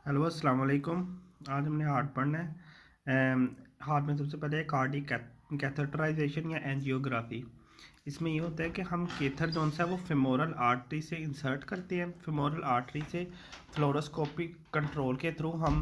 Hello अस्सलाम वालेकुम। आज हमने हार्ट पढ़ना है। हार्ट में सबसे पहले कार्डिक कैथेटराइजेशन या एंजियोग्राफी। इसमें ये होता है कि हम कैथर जो है वो फेमोरल आर्टरी से इंसर्ट करते हैं। फेमोरल आर्टरी से फ्लोरोस्कोपिक कंट्रोल के थ्रू हम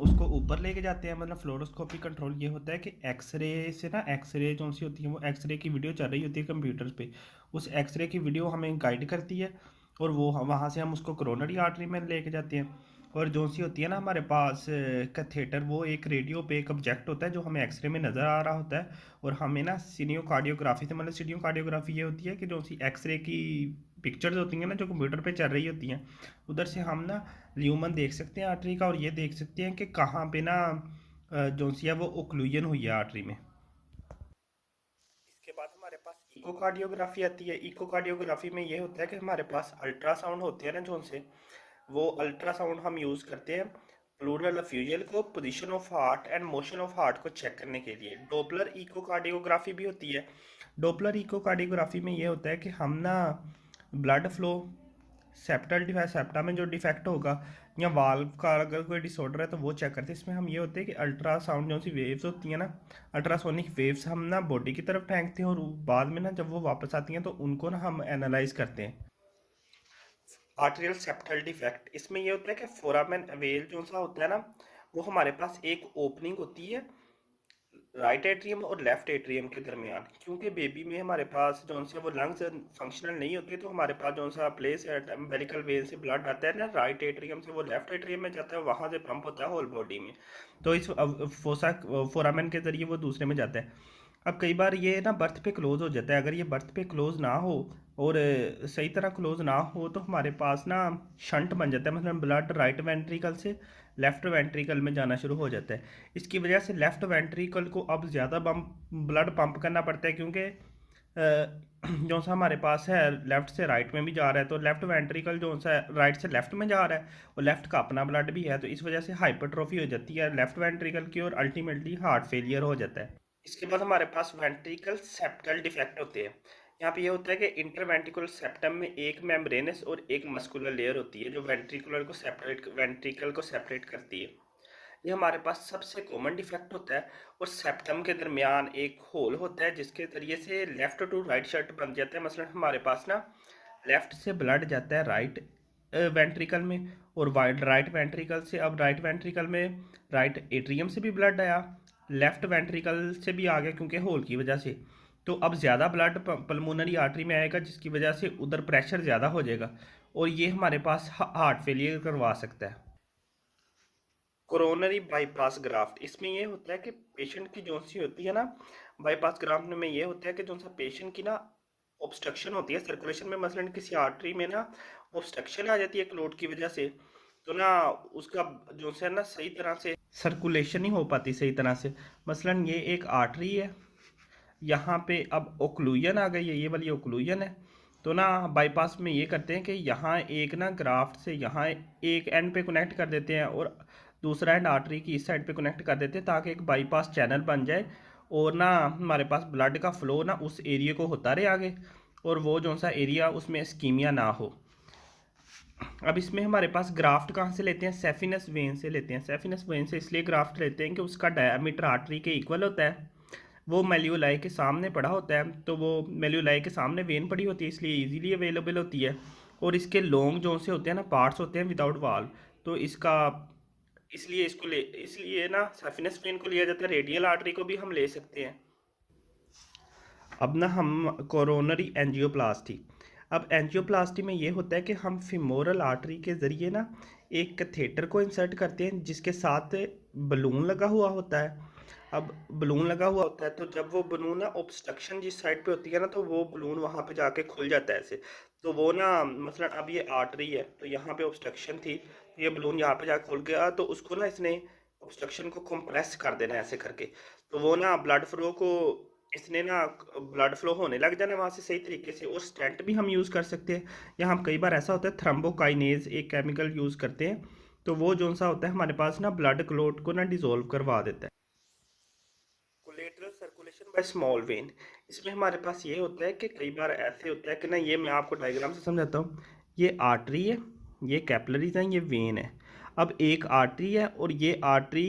उसको ऊपर लेके जाते हैं। मतलब फ्लोरोस्कोपिक कंट्रोल ये होता है कि एक्सरे से ना, एक्सरे जो सी होती है वो एक्सरे की वीडियो चल रही होती है कंप्यूटर पे। उस एक्सरे की वीडियो हमें गाइड करती है और वो वहाँ से हम उसको कोरोनरी आर्टरी में लेके जाते हैं। और जो सी होती है ना हमारे पास कैथेटर, वो एक रेडियो पे एक ऑब्जेक्ट होता है जो हमें एक्सरे में नज़र आ रहा होता है। और हमें ना सीनियोकार्डियोग्राफी से, मतलब सीनियोकार्डियोग्राफी ये होती है कि जो सी एक्सरे की पिक्चर्स होती हैं ना जो कंप्यूटर पे चल रही होती हैं, उधर से हम ना ल्यूमन देख सकते हैं आर्टरी का, और ये देख सकते हैं कि कहाँ पे ना जो सी है वो ओक्लूजन हुई है आर्टरी में। इसके बाद हमारे पास इकोकार्डियोग्राफी आती है। इकोकार्डियोग्राफी में ये होता है कि हमारे पास अल्ट्रासाउंड होते हैं ना जो से, वो अल्ट्रासाउंड हम यूज़ करते हैं प्लूरल एफ्यूजन को, position of heart and motion of heart को चेक करने के लिए। डोपलर इकोकार्डियोग्राफी भी होती है। डोपलर इकोकार्डियोग्राफी में ये होता है कि हम ना blood flow, septal defect, septa में जो डिफेक्ट होगा या वाल्व का अगर कोई डिसऑर्डर है तो वो चेक करते हैं। इसमें हम ये होते हैं कि अल्ट्रासाउंड जो सी वेव्स होती हैं ना, अल्ट्रासोनिक वेव्स हम ना बॉडी की तरफ फेंकते हैं, और बाद में ना जब वो वापस आती हैं तो उनको ना हम एनालाइज करते हैं। आर्टेरियल सेप्टल डिफेक्ट, इसमें ये होता है कि फोरामेन अवेल जो सा होता है ना, वो हमारे पास एक ओपनिंग होती है राइट एट्रियम और लेफ्ट एट्रियम के दरमियान। क्योंकि बेबी में हमारे पास जो सा वो लंग्स फंक्शनल नहीं होती, तो हमारे पास जो सा प्लेस है एम्बेलिकल वेन से ब्लड आता है ना राइट एट्रियम से, वो लेफ्ट एट्रियम में जाता है, वहाँ से पंप होता है होल बॉडी में। तो इस फोसा फोरामेन के जरिए वो दूसरे में जाता है। अब कई बार ये ना बर्थ पे क्लोज हो जाता है। अगर ये बर्थ पे क्लोज ना हो और सही तरह क्लोज ना हो तो हमारे पास ना शंट बन जाता है। मतलब ब्लड राइट वेंट्रिकल से लेफ्ट वेंट्रिकल में जाना शुरू हो जाता है। इसकी वजह से लेफ्ट वेंट्रिकल को अब ज़्यादा ब्लड पंप करना पड़ता है, क्योंकि जो सा हमारे पास है लेफ्ट से राइट में भी जा रहा है, तो लेफ्ट वेंट्रिकल जो सा राइट से लेफ्ट में जा रहा है, और लेफ्ट का अपना ब्लड भी है, तो इस वजह से हाइपरट्रोफी हो जाती है लेफ्ट वेंट्रिकल की, और अल्टीमेटली हार्ट फेलियर हो जाता है। इसके बाद हमारे पास वेंट्रिकल सेप्टल डिफेक्ट होते हैं। यहाँ पे ये होता है कि इंटरवेंट्रिकुलर सेप्टम में एक मेम्ब्रेनस और एक मस्कुलर लेयर होती है जो वेंट्रिकल को सेपरेट करती है। ये हमारे पास सबसे कॉमन डिफेक्ट होता है। और सेप्टम के दरमियान एक होल होता है जिसके जरिए से लेफ्ट टू राइट शर्ट बन जाता है। मसलन हमारे पास ना लेफ्ट से ब्लड जाता है राइट वेंट्रिकल में, और राइट वेंट्रिकल से, अब राइट वेंट्रिकल में राइट एट्रियम से भी ब्लड आया, लेफ्ट वेंट्रिकल से भी आ गया क्योंकि होल की वजह से। तो अब ज़्यादा ब्लड पल्मोनरी आर्टरी में आएगा जिसकी वजह से उधर प्रेशर ज़्यादा हो जाएगा, और ये हमारे पास हार्ट फेलियर करवा सकता है। कोरोनरी बाईपास ग्राफ्ट, इसमें ये होता है कि पेशेंट की जो सी होती है ना, बाईपास ग्राफ्ट में ये होता है कि जो सा पेशेंट की ना ऑब्स्ट्रक्शन होती है सर्कुलेशन में, मसलन किसी आर्टरी में ना ऑब्स्ट्रक्शन आ जाती है क्लोट की वजह से, तो ना उसका जो है ना सही तरह से सर्कुलेशन नहीं हो पाती सही तरह से। मसलन ये एक आर्टरी है, यहाँ पे अब ओक्लूजन आ गई है, ये वाली ओक्लूजन है। तो ना बाईपास में ये करते हैं कि यहाँ एक ना ग्राफ्ट से यहाँ एक एंड पे कनेक्ट कर देते हैं, और दूसरा एंड आर्टरी की इस साइड पे कनेक्ट कर देते हैं, ताकि एक बाईपास चैनल बन जाए, और ना हमारे पास ब्लड का फ्लो ना उस एरिया को होता रहे आगे, और वो जो सा एरिया उसमें स्कीमिया ना हो। अब इसमें हमारे पास ग्राफ्ट कहाँ से लेते हैं? सेफिनस वेन से लेते हैं। सेफिनस वेन से इसलिए ग्राफ्ट लेते हैं कि उसका डायामीटर आर्टरी के इक्वल होता है। वो मेल्यूलाई के सामने पड़ा होता है, तो वो मेल्यूलाई के सामने वेन पड़ी होती है, इसलिए इजीली अवेलेबल होती है। और इसके लॉन्ग जो से होते हैं ना पार्ट्स होते हैं विदाउट वाल, तो इसका इसलिए इसको ले इसलिए ना सेफिनस वेन को लिया जाता है। रेडियल आर्टरी को भी हम ले सकते हैं। अब ना हम कोरोनरी एंजियोप्लास्टी। अब एंजियोप्लास्टी में ये होता है कि हम फीमोरल आर्टरी के ज़रिए ना एक कैथेटर को इंसर्ट करते हैं जिसके साथ बलून लगा हुआ होता है। अब बलून लगा हुआ होता है तो जब वो बलून ना ऑब्स्ट्रक्शन जिस साइड पे होती है ना, तो वो बलून वहाँ पे जाके खुल जाता है ऐसे। तो वो ना मसलन अब ये आर्टरी है तो यहाँ पे ऑब्स्ट्रक्शन थी, तो ये बलून यहाँ पे जाके खुल गया, तो उसको ना इसने ऑब्स्ट्रक्शन को कंप्रेस कर देना है ऐसे करके। तो वो ना ब्लड फ्लो को इसने ना ब्लड फ्लो होने लग जाना वहाँ से सही तरीके से। और स्टेंट भी हम यूज़ कर सकते हैं, या हम कई बार ऐसा होता है थ्रम्बोकाइनेज एक केमिकल यूज़ करते हैं, तो वो जो सा होता है हमारे पास ना ब्लड क्लोट को ना डिसॉल्व करवा देता है। Collateral circulation by small when, इसमें हमारे पास ये होता है कि कई बार ऐसे होता है कि ना, ये मैं आपको डायग्राम से समझाता हूँ। ये आर्टरी है, ये कैपिलरीज हैं, ये वेन है। अब एक आर्टरी है और ये आर्टरी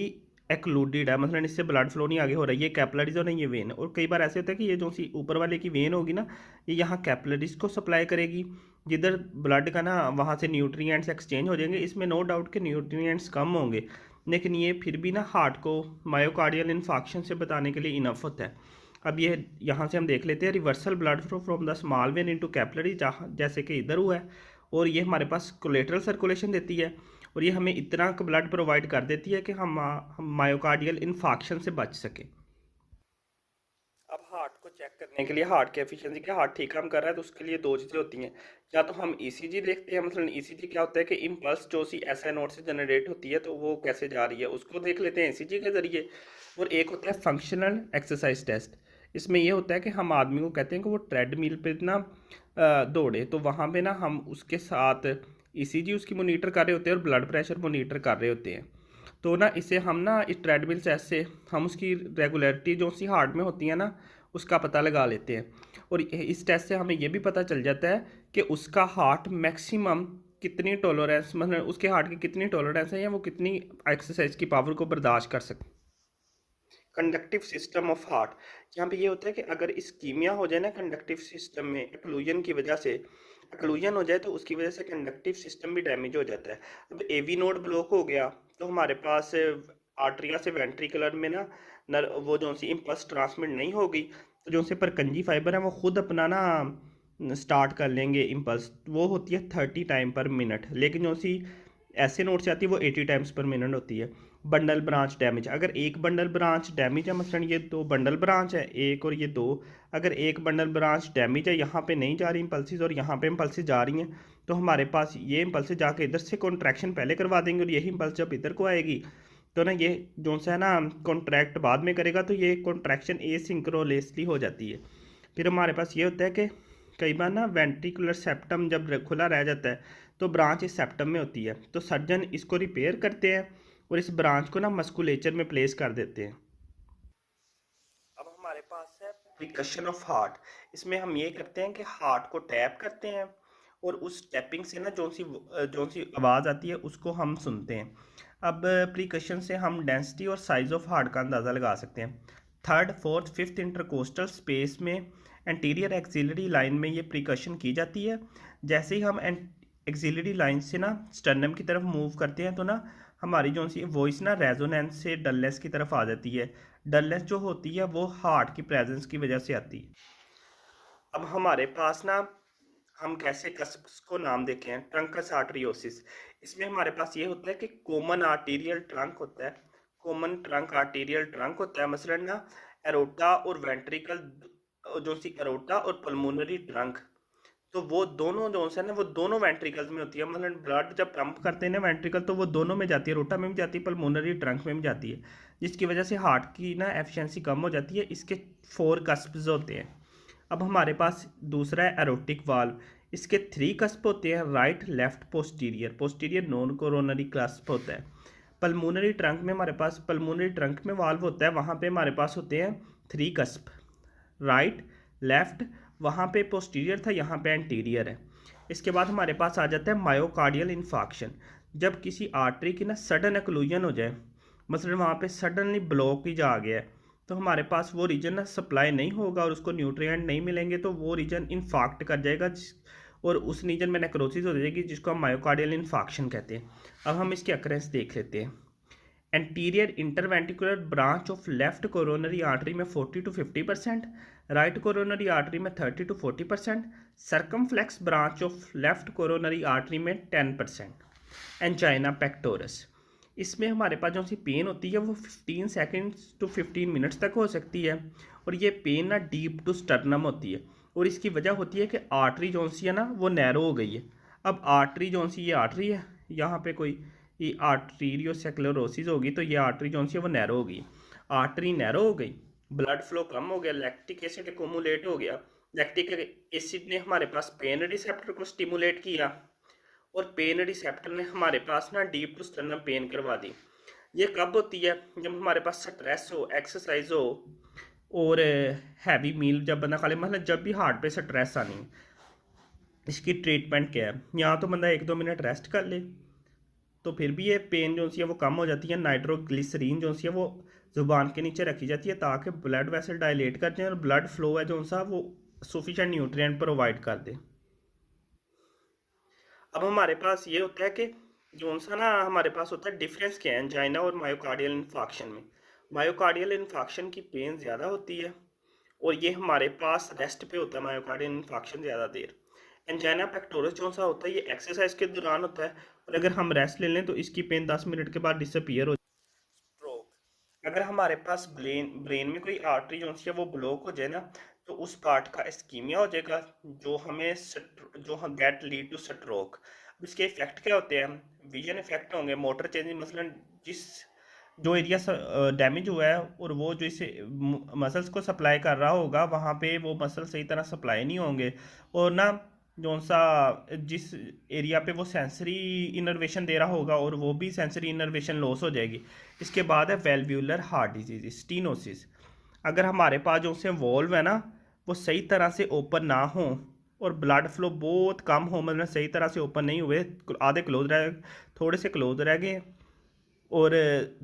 एक्लूडेड है, मतलब इससे ब्लड फ्लो नहीं आगे हो रहा है, ये कैपिलरीज और नहीं ये वेन। और कई बार ऐसे होता है कि ये जो सी ऊपर वाले की वेन होगी ना, ये यहाँ कैपिलरीज को सप्लाई करेगी, जिधर ब्लड का ना वहाँ से न्यूट्रिएंट्स एक्सचेंज हो जाएंगे। इसमें नो डाउट के न्यूट्रिएंट्स कम होंगे, लेकिन ये फिर भी ना हार्ट को मायोकार्डियल इन्फाक्शन से बताने के लिए इनफ होता है। अब ये यहाँ से हम देख लेते हैं, reversal blood flow from the small when into capillary, जहाँ जैसे कि इधर हुआ है, और ये हमारे पास कोलेटरल सर्कुलेशन देती है, और ये हमें इतना ब्लड प्रोवाइड कर देती है कि हम मायोकार्डियल इन्फाक्शन से बच सकें। अब हार्ट को चेक करने के लिए हार्ट की एफिशिएंसी, क्या हार्ट ठीक काम कर रहा है, तो उसके लिए दो चीज़ें होती हैं। या तो हम ईसीजी देखते हैं, मतलब ईसीजी क्या होता है कि इम्पल्स जो सी एसआई नोड से जनरेट होती है तो वो कैसे जा रही है उसको देख लेते हैं ईसीजी के ज़रिए। और एक होता है फंक्शनल एक्सरसाइज टेस्ट। इसमें ये होता है कि हम आदमी को कहते हैं कि वो ट्रेडमिल पे ना दौड़े, तो वहाँ पे ना हम उसके साथ ईसीजी उसकी मोनीटर कर रहे होते हैं और ब्लड प्रेशर मोनीटर कर रहे होते हैं। तो ना इसे हम ना इस ट्रेडमिल से ऐसे हम उसकी रेगुलरिटी जो सी हार्ट में होती है ना उसका पता लगा लेते हैं। और इस टेस्ट से हमें ये भी पता चल जाता है कि उसका हार्ट मैक्सिमम कितनी टॉलरेंस, मतलब उसके हार्ट की कितनी टॉलरेंस है या वो कितनी एक्सरसाइज की पावर को बर्दाश्त कर सकते। कंडक्टिव सिस्टम ऑफ हार्ट, यहाँ पे ये होता है कि अगर इस्कीमिया हो जाए ना कंडक्टिव सिस्टम में एक्लूजन की वजह से, एक्लूजन हो जाए तो उसकी वजह से कंडक्टिव सिस्टम भी डैमेज हो जाता है। अब एवी नोड ब्लॉक हो गया तो हमारे पास आर्टरिया से वेंट्रिकुलर में ना वो जो सी इम्पल्स ट्रांसमिट नहीं होगी, तो जो से परकंजी फाइबर है वो खुद अपना ना स्टार्ट कर लेंगे इम्पल्स, वो होती है 30 टाइम पर मिनट, लेकिन जो सी ऐसे नोट से आती है वो 80 टाइम्स पर मिनट होती है। बंडल ब्रांच डैमेज, अगर एक बंडल ब्रांच डैमेज है, मसलन ये दो बंडल ब्रांच है एक और ये दो, अगर एक बंडल ब्रांच डैमेज है, यहाँ पे नहीं जा रही इम्पल्सिस और यहाँ पे इम्पल्सिस जा रही हैं, तो हमारे पास ये इम्पल्सिस जाके इधर से कॉन्ट्रैक्शन पहले करवा देंगे और यही इम्पल्स जब इधर को आएगी तो ना ये जो सा है ना कॉन्ट्रैक्ट बाद में करेगा, तो ये कॉन्ट्रैक्शन एसिंक्रोनसली हो जाती है। फिर हमारे पास ये होता है कि कई बार ना वेंट्रिकुलर सेप्टम जब खुला रह जाता है तो ब्रांच इस सेप्टम में होती है, तो सर्जन इसको रिपेयर करते हैं और इस ब्रांच को ना मस्कुलेचर में प्लेस कर देते हैं। अब हमारे पास है प्रिकशन ऑफ हार्ट। इसमें हम ये करते हैं कि हार्ट को टैप करते हैं और उस टैपिंग से ना जो सी आवाज़ आती है उसको हम सुनते हैं। अब प्रिकशन से हम डेंसिटी और साइज ऑफ हार्ट का अंदाज़ा लगा सकते हैं। Third fourth fifth intercostal space में एंटीरियर एक्सिलरी लाइन में ये प्रिकशन की जाती है। जैसे ही हम एक्सिलरी लाइन से ना स्टर्नम की तरफ मूव करते हैं तो ना हमारी जो सी वॉइस ना रेजोनेंस से डलनेस की तरफ आ जाती है। डलनेस जो होती है वो हार्ट की प्रेजेंस की वजह से आती है। अब हमारे पास ना हम कैसे कस्प्स को नाम देते हैं, ट्रंकस आर्टरियोसिस। इसमें हमारे पास ये होता है कि कॉमन आर्टीरियल ट्रंक होता है, कॉमन ट्रंक आर्टीरियल ट्रंक होता है, मसलन ना एरोटा और वेंट्रिकल जो सी एरोटा और पल्मोनरी ट्रंक, तो वो दोनों जो है ना वो दोनों वेंट्रिकल्स में होती है, मतलब ब्लड जब पंप करते हैं ना वेंट्रिकल तो वो दोनों में जाती है, रोटा में भी जाती है पल्मोनरी ट्रंक में भी जाती है, जिसकी वजह से हार्ट की ना एफिशिएंसी कम हो जाती है। इसके 4 कस्प्स होते हैं। अब हमारे पास दूसरा है एरोटिक वाल्व। इसके 3 कस्प होते हैं, right left posterior, posterior non coronary cusp होता है। पल्मोनरी ट्रंक में हमारे पास पल्मोनरी ट्रंक में वाल्व होता है, वहाँ पे हमारे पास होते हैं 3 कस्प, राइट लेफ्ट, वहाँ पे पोस्टीरियर था यहाँ पे एंटीरियर है। इसके बाद हमारे पास आ जाता है मायोकार्डियल इन्फाक्शन। जब किसी आर्टरी की ना सडन एक्लूजन हो जाए, मसलन वहाँ पे सडनली ब्लॉक ही जा गया है, तो हमारे पास वो रीजन ना सप्लाई नहीं होगा और उसको न्यूट्रिएंट नहीं मिलेंगे, तो वो रीजन इन्फाक्ट कर जाएगा और उस रीजन में नेक्रोसिस हो जाएगी, जिसको हम मायोकार्डियल इन्फाक्शन कहते हैं। अब हम इसके अक्रेंस देख लेते हैं। Anterior interventricular branch of left coronary artery में 40 to 50%, राइट कोरोनरी आर्टरी में 30 to 40%, circumflex branch of left coronary artery में 10%। एंजाइना पेक्टोरस, इसमें हमारे पास जो सी पेन होती है वो 15 सेकेंड्स to 15 मिनट्स तक हो सकती है, और ये पेन ना डीप टू स्टर्नम होती है, और इसकी वजह होती है कि आर्टरी जो सी है ना वो नैरो हो गई है। अब आर्टरी जो सी ये आर्टरी है, यहाँ पे कोई ये आर्टीरियोसेक्लेरोसिस होगी तो ये आर्टरी जो सी है वो नैरो हो गई, आर्टरी नैरो हो गई, ब्लड फ्लो कम हो गया, लैक्टिक एसिड एक्यूमुलेट हो गया, लैक्टिक एसिड ने हमारे पास पेन रिसेप्टर को स्टिमुलेट किया और पेन रिसेप्टर ने हमारे पास ना डीप टू स्टर्नम पेन करवा दी। ये कब होती है, जब हमारे पास स्ट्रेस हो, एक्सरसाइज हो और हैवी मील जब बंदा खा ले, मतलब जब भी हार्ट पे स्ट्रेस आनी है। इसकी ट्रीटमेंट क्या है, यहाँ तो बंदा 1-2 मिनट रेस्ट कर ले, तो फिर भी ये पेन जो सी है वो कम हो जाती है। नाइट्रोग्लिसरीन जो सी है वो जुबान के नीचे रखी जाती है ताकि ब्लड वेसल डायलेट कर जाए और ब्लड फ्लो है जो सा वो सफिशेंट न्यूट्रिएंट प्रोवाइड कर दे। अब हमारे पास ये होता है कि जो सा ना हमारे पास होता है डिफरेंस क्या है एंजाइना और मायोकार्डियल इन्फाक्शन में। मायोकार्डियल इन्फाक्शन की पेन ज़्यादा होती है और ये हमारे पास रेस्ट पे होता है मायोकार्डियल इन्फाक्शन ज़्यादा देर। एंजाइना पेक्टोरस जो सा होता है ये एक्सरसाइज के दौरान होता है और अगर हम रेस्ट ले लें तो इसकी पेन 10 मिनट के बाद डिसअपियर हो। स्ट्रोक, अगर हमारे पास ब्रेन ब्रेन में कोई आर्टरी जो है वो ब्लॉक हो जाए ना तो उस पार्ट का इस्कीमिया हो जाएगा जो हम गेट लीड टू स्ट्रोक। अब इसके इफेक्ट क्या होते हैं? विजन इफेक्ट होंगे, मोटर चेंज, मसलन जिस जो एरिया डैमेज हुआ है और वो जो इसे मसल्स को सप्लाई कर रहा होगा वहाँ पे वो मसल सही तरह सप्लाई नहीं होंगे और ना जो सा जिस एरिया पे वो सेंसरी इनर्वेशन दे रहा होगा और वो भी सेंसरी इनर्वेशन लॉस हो जाएगी। इसके बाद है वेल्व्यूलर हार्ट डिजीज स्टीनोसिस। अगर हमारे पास जो से वॉल्व है ना वो सही तरह से ओपन ना हो और ब्लड फ्लो बहुत कम हो, मतलब सही तरह से ओपन नहीं हुए, आधे क्लोज रह थोड़े से क्लोज रह गए और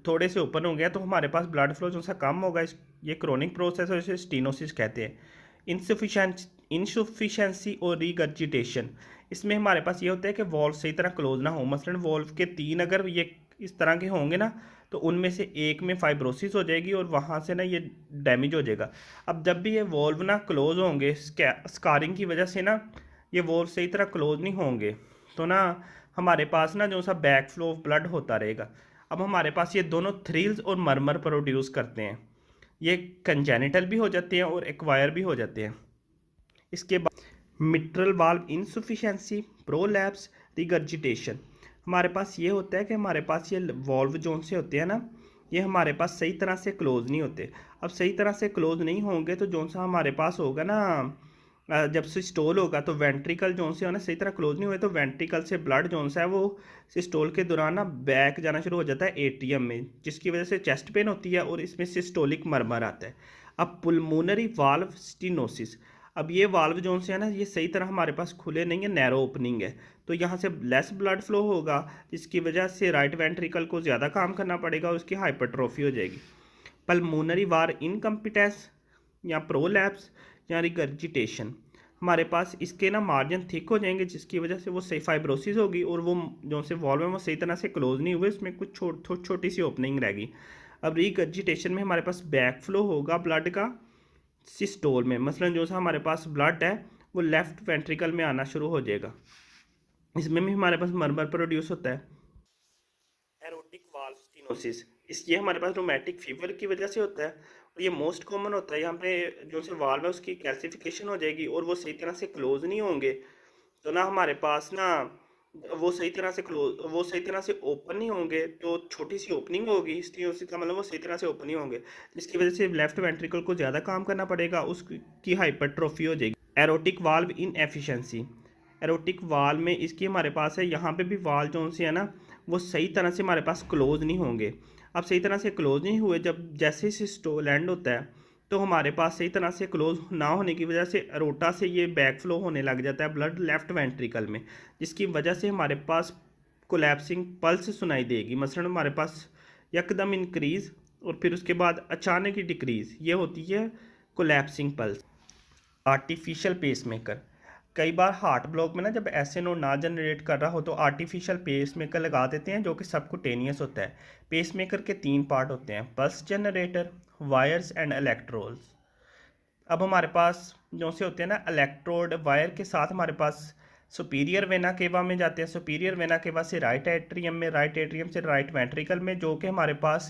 थोड़े से ओपन हो गया तो हमारे पास ब्लड फ्लो जो सा कम होगा। ये क्रोनिक प्रोसेस है, इसे स्टीनोसिस कहते हैं। इंसुफिशेंसी और रिगर्जिटेशन, इसमें हमारे पास ये होता है कि वॉल्व सही तरह क्लोज ना हो। मसलन वॉल्व के 3 अगर ये इस तरह के होंगे ना तो उनमें से एक में फाइब्रोसिस हो जाएगी और वहाँ से ना ये डैमेज हो जाएगा। अब जब भी ये वॉल्व ना क्लोज होंगे स्कारिंग की वजह से ना ये वॉल्व सही तरह क्लोज नहीं होंगे तो ना हमारे पास ना जो सा बैक फ्लो ऑफ ब्लड होता रहेगा। अब हमारे पास ये दोनों थ्रिल्स और मरमर प्रोड्यूस करते हैं, ये कंजेनिटल भी हो जाते हैं और एक्वायर भी हो जाते हैं। इसके बाद mitral valve insufficiency, prolapse, regurgitation. हमारे पास ये होता है कि हमारे पास ये वॉल्व जोन से होते हैं ना ये हमारे पास सही तरह से क्लोज नहीं होते। अब सही तरह से क्लोज नहीं होंगे तो जोन सा हमारे पास होगा ना जब सिस्टोल होगा तो वेंट्रिकल जोन से होना सही तरह क्लोज नहीं हुए तो वेंट्रिकल से ब्लड जोन सा है वो सिस्टोल के दौरान ना बैक जाना शुरू हो जाता है एट्रियम में, जिसकी वजह से चेस्ट पेन होती है और इसमें सिस्टोलिक मरमर आता है। अब पुल्मोनरी वाल्व स्टीनोसिस, अब ये वाल्व जोन से है ना ये सही तरह हमारे पास खुले नहीं है, नैरो ओपनिंग है तो यहाँ से लेस ब्लड फ्लो होगा जिसकी वजह से राइट वेंट्रिकल को ज़्यादा काम करना पड़ेगा और उसकी हाइपरट्रोफी हो जाएगी। पल्मोनरी वार इनकम्पिटेंस या प्रोलैप्स या रिगर्जिटेशन, हमारे पास इसके ना मार्जिन थिक हो जाएंगे जिसकी वजह से वो सही फाइब्रोसिस होगी और वो जो से वॉल्व है वो सही तरह से क्लोज नहीं हुए, इसमें कुछ छोटी सी ओपनिंग रहेगी। अब रिगर्जिटेशन में हमारे पास बैक फ्लो होगा ब्लड का सिस्टोल में, मसलन जो सा हमारे पास ब्लड है वो लेफ्ट वेंट्रिकल में आना शुरू हो जाएगा, इसमें भी हमारे पास मरमर प्रोड्यूस होता है। एरोटिक वाल्व स्टीनोसिस, इस ये हमारे पास रोमैटिक फीवर की वजह से होता है और ये मोस्ट कॉमन होता है। यहाँ पे जो से वाल्व है उसकी कैल्सिफिकेशन हो जाएगी और वो सही तरह से क्लोज नहीं होंगे तो ना हमारे पास ना वो सही तरह से ओपन नहीं होंगे तो छोटी सी ओपनिंग होगी, स्टीनोसिस का मतलब वो सही तरह से ओपन नहीं होंगे जिसकी वजह से लेफ्ट वेंट्रिकल को ज़्यादा काम करना पड़ेगा, उसकी हाइपरट्रोफी हो जाएगी। एरोटिक वाल्व इन एफिशिएंसी, एरोटिक वाल्व में इसकी हमारे पास है यहाँ पे भी वाल्व जो से है ना वो सही तरह से हमारे पास क्लोज नहीं होंगे। अब सही तरह से क्लोज नहीं हुए, जब जैसे ही सिस्टोल एंड होता है तो हमारे पास सही तरह से क्लोज ना होने की वजह से अरोटा से ये बैक फ्लो होने लग जाता है ब्लड लेफ्ट वेंट्रिकल में, जिसकी वजह से हमारे पास कोलैप्सिंग पल्स सुनाई देगी। मसलन हमारे पास यकदम इंक्रीज और फिर उसके बाद अचानक ही डिक्रीज, ये होती है कोलैप्सिंग पल्स। आर्टिफिशियल पेसमेकर, कई बार हार्ट ब्लॉक में ना जब एसएनओ ना जनरेट कर रहा हो तो आर्टिफिशियल पेसमेकर लगा देते हैं जो कि सबकुटेनियस होता है। पेसमेकर के 3 पार्ट होते हैं, pulse generator, wires and electrodes. अब हमारे पास जो से होते हैं ना इलेक्ट्रोड वायर के साथ हमारे पास सुपीरियर वेना केवा में जाते हैं, सुपीरियर वेना केवा से राइट एट्रियम में, राइट एट्रियम से राइट वेंट्रिकल में, जो कि हमारे पास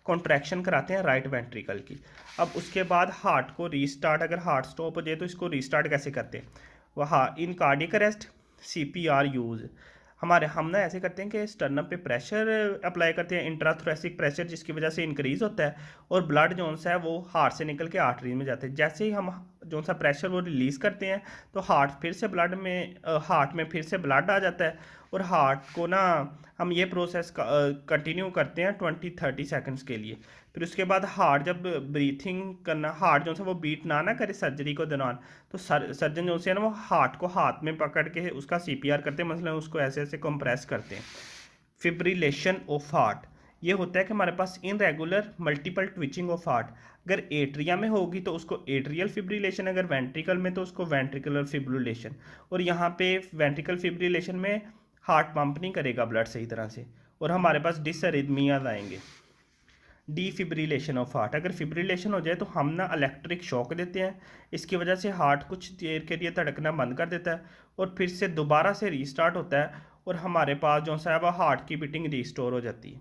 कॉन्ट्रैक्शन कराते हैं राइट वेंट्रिकल की। अब उसके बाद हार्ट को रीस्टार्ट, अगर हार्ट स्टॉप हो जाए तो इसको रीस्टार्ट कैसे करते हैं? वहाँ इन कार्डियक अरेस्ट सीपीआर यूज़, हम ना ऐसे करते हैं कि स्टर्नम पे प्रेशर अप्लाई करते हैं, इंट्राथोरेसिक प्रेशर, जिसकी वजह से इंक्रीज़ होता है और ब्लड जो सा है वो हार्ट से निकल के आर्टरी में जाते हैं। जैसे ही हम जो सा प्रेशर वो रिलीज़ करते हैं तो हार्ट में फिर से ब्लड आ जाता है और हार्ट को ना हम ये प्रोसेस कंटिन्यू करते हैं 20-30 सेकंड्स के लिए। फिर उसके बाद हार्ट जब ब्रीथिंग करना, हार्ट जो है वो बीट ना करे सर्जरी को दौरान, तो सर्जन जो है ना वो हार्ट को हाथ में पकड़ के उसका सीपीआर करते हैं, मतलब उसको ऐसे ऐसे कंप्रेस करते हैं। फिब्रिलेशन ऑफ हार्ट, ये होता है कि हमारे पास irregular multiple twitching of heart. अगर एट्रिया में होगी तो उसको एट्रियल फिब्रिलेशन, अगर वेंट्रिकल में तो उसको वेंट्रिकुलर फिब्रिलेशन। और यहाँ पे वेंट्रिकल फिब्रिलेशन में हार्ट पंप नहीं करेगा ब्लड सही तरह से, और हमारे पास डिसअरिथमियाज आएंगे। डीफिब्रिलेशन ऑफ हार्ट, अगर फिब्रिलेशन हो जाए तो हम ना इलेक्ट्रिक शॉक देते हैं, इसकी वजह से हार्ट कुछ देर के लिए धड़कना बंद कर देता है और फिर से दोबारा से रीस्टार्ट होता है और हमारे पास जो सा है वह हार्ट की बीटिंग रिस्टोर हो जाती है।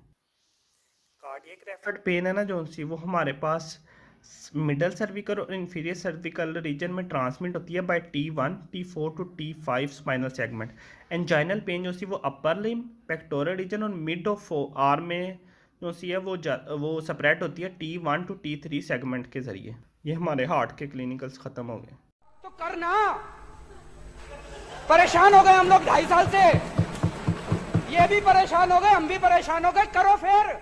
कार्डियक रैपिड पेन है ना जो सी, वो हमारे पास मिडल सर्विकल और इंफीरियर सर्विकल रीजन में ट्रांसमिट होती है by T1, T4 to T5 spinal segment. Anginal pain जो सी वो अपर लिम, पेक्टोरल रीजन और मिड ऑफ आर्म में जो सी है वो सेपरेट होती है T1 टू T3 सेगमेंट के जरिए। ये हमारे हार्ट के क्लिनिकल्स खत्म हो गए। तो करना, परेशान हो गए हम लोग 2.5 साल से, ये भी परेशान हो गए, हम भी परेशान हो गए, करो फिर।